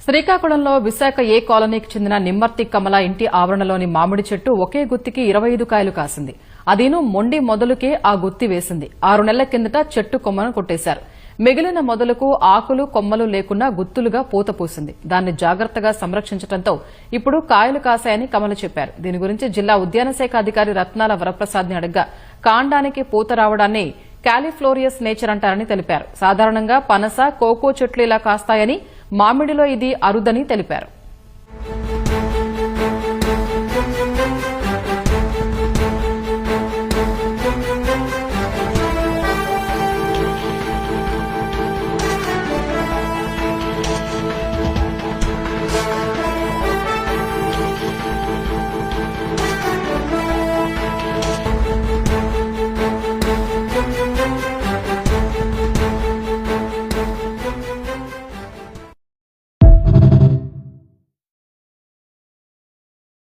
శ్రీకాకుళంలో విశాఖ ఏ కాలనీకి చెందిన నిమ్మర్తి కమల ఇంటి ఆవరణలోని మామిడి చెట్టు ఒకే గుత్తికి 25 కాయలు కాసింది. అదీను మొండి మొదలుకే ఆ గుత్తి వేసింది. 6 నెలల కిందట చెట్టు కొమ్మను కొట్టేశారు. మిగిలిన మొదలకు ఆకులు కొమ్మలు లేకున్నా గుత్తులుగా పూత పూసింది. దాన్ని జాగ్రత్తగా సంరక్షించడంతో ఇప్పుడు కాయలు కాశాయని కమల చెప్పారు. దీని గురించి జిల్లా ఉద్యాన శాఖ అధికారి రత్నాల వరప్రసాద్ ని అడగ్గా కాండానికి పూత రావడాన్ని కాలిఫ్లోరియస్ నేచర్ అంటారని తెలిపారు. సాధారణంగా పనస, కోకో చెట్లు ఇలా కాస్తాయని, మామిడిలో ఇది అరుదని తెలిపారు.